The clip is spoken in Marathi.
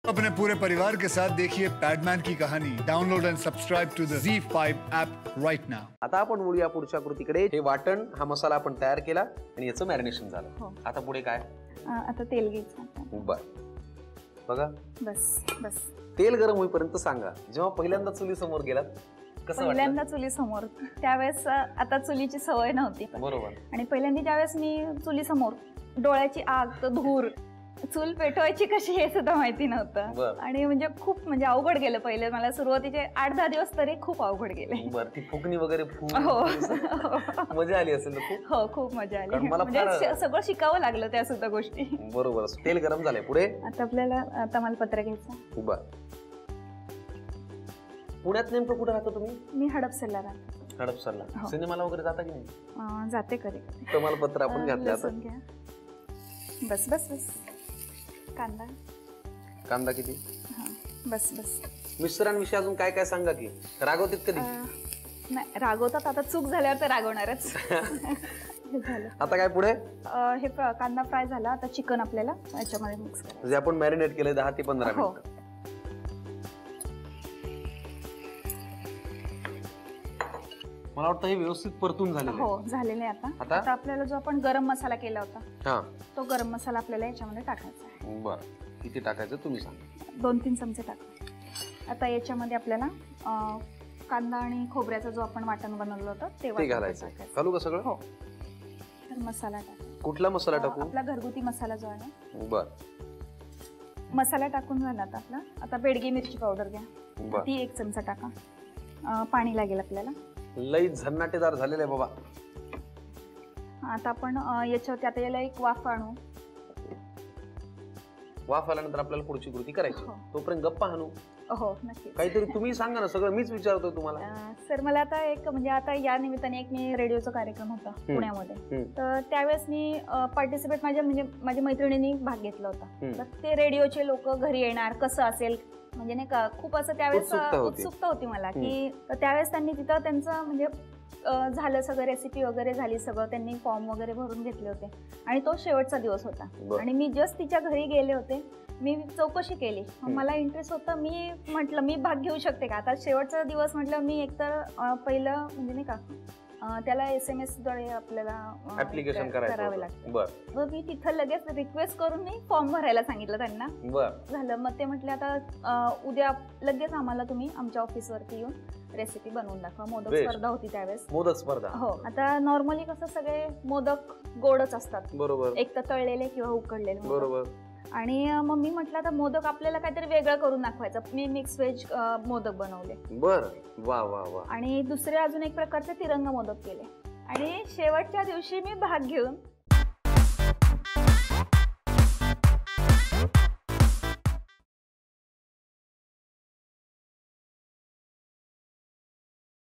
अपने पूरे परिवार के साथ देखिए पैडमैन की कहानी। Download and subscribe to the Zee5 app right now. आता आपण बोलूया पुढच्या कृतीकडे। हे वाटण हा मसाला आपण तयार केला आणि याचं मॅरिनेशन झालं। हो. आता पुढे काय? आता तेल घ्यायचं। बर बघा, बस बस तेल गरम होईपर्यंत सांगा। जेव्हा पहिल्यांदा चुली समोर गेलात कसं वाटलं? पहिल्यांदा चुली समोर, त्यावेळेस आता चुलीची सवय नव्हती। बरोबर। आणि पहिल्यांदा ज्यावेळेस मी चुली समोर, डोळ्याची आग, तो धूर, चूल पेटवायची कशी हे सुद्धा माहिती नव्हतं। आणि म्हणजे खूप म्हणजे अवघड गेलं पहिले मला। सुरुवातीचे 8-10 दिवस तरी खूप अवघड गेले। बर, ती फुकणी वगैरे हो मजा आली असेल ना खूप? हो, खूप मजा आली। म्हणजे सगळं शिकावं लागलं त्या सुद्धा गोष्टी। बरोबर। तेल गरम झालंय, पुढे आता आपल्याला तमालपत्र घ्यायचं। बर, पुण्यात नेमकं कुठे राहता तुम्ही? मी हडपसरला राहते। हडपसरला सिनेमाला वगैरे जाता की नाही? जाते कधी कधी। तमालपत्र आपण घातलं आता। बस बस बस, कांदा कांदा किती? बस बस। मिस्टरांविषयी अजून काय काय सांगा की? रागवतात कधी? नाही रागवतात, आता चूक झाल्यावर तर रागवणारच। झालं आता काय पुढे? हे कांदा फ्राय झाला, आता चिकन आपल्याला याच्यामध्ये मिक्स करायचं। म्हणजे आपण मॅरिनेट केलंय 10 ते 15 मिनिटं। मला वाटतं हे व्यवस्थित परतून झालेलं आहे। हो झालेलं आहे। आता आपल्याला जो आपण गरम मसाला केला होता तो गरम मसाला आपल्याला याच्यामध्ये टाकायचा आहे। बरं, किती टाकायचं तुम्ही सांगा? 2-3 चमचे टाका। आता याच्यामध्ये आपल्याला कांदा आणि खोबऱ्याचं जो आपण वाटण बनवलं होतं ते घालायचं। घालू का सगळं? हो। तर मसाला टाका। कुठला मसाला टाकू? आपला घरगुती मसाला जो आहे। बरं, मसाला टाकून झाला आपला। आता बेडगी मिरची पावडर घ्या, ती 1 चमचा टाका। पाणी लागेल आपल्याला। लई झन्नाटेदार झालेलं आहे बाबा। आता आपण याच्यावरती आता याला एक वाफ आणू। वाफ आल्यानंतर आपल्याला पुढची कृती करायची। तोपर्यंत गप्पा हाणू। हो नक्की। काहीतरी तुम्ही सांगा ना, सगळं मीच विचारतोय तुम्हाला। सर मला आता एक म्हणजे आता या निमित्ताने एक मी रेडिओचा कार्यक्रम होता पुण्यामध्ये, तर त्यावेळेस मी पार्टिसिपेट माझ्या मैत्रिणींनी भाग घेतला होता। तर ते रेडिओचे लोक घरी येणार कसं असेल म्हणजे नाही का, खूप असं त्यावेळेस उत्सुकता होती मला की त्यावेळेस त्यांनी तिथं त्यांचं म्हणजे झालं सगळं, रेसिपी वगैरे झाली, सगळं त्यांनी फॉर्म वगैरे भरून घेतले होते। आणि तो शेवटचा दिवस होता आणि मी जस्ट तिच्या घरी गेले होते। मी चौकशी केली, मला इंटरेस्ट होता। मी म्हटलं मी भाग घेऊ शकते का? आता शेवटचा दिवस म्हटलं मी एकतर पहिलं म्हणजे नाही का त्याला SMS द्वारे आपल्याला ऍप्लिकेशन करावे लागते। मग मी तिथं लगेच रिक्वेस्ट करून मी फॉर्म भरायला सांगितलं त्यांना। झालं, मग ते म्हटले आता उद्या लगेच आम्हाला तुम्ही आमच्या ऑफिसवरती येऊन रेसिपी बनवून दाखवा। मोदक स्पर्धा होती त्यावेळेस। मोदक स्पर्धा? हो। आता नॉर्मली कसं सगळे मोदक गोडच असतात, बरोबर, एक तर तळलेले किंवा उकडलेले। बरोबर। आणि मग मी म्हटलं आता मोदक आपल्याला काहीतरी वेगळं करून दाखवायचं। मी मिक्स व्हेज मोदक बनवले। बरं, वा वा वा। आणि दुसरे अजून एक प्रकारचे तिरंगा मोदक केले। आणि शेवटच्या दिवशी मी भाग घेऊन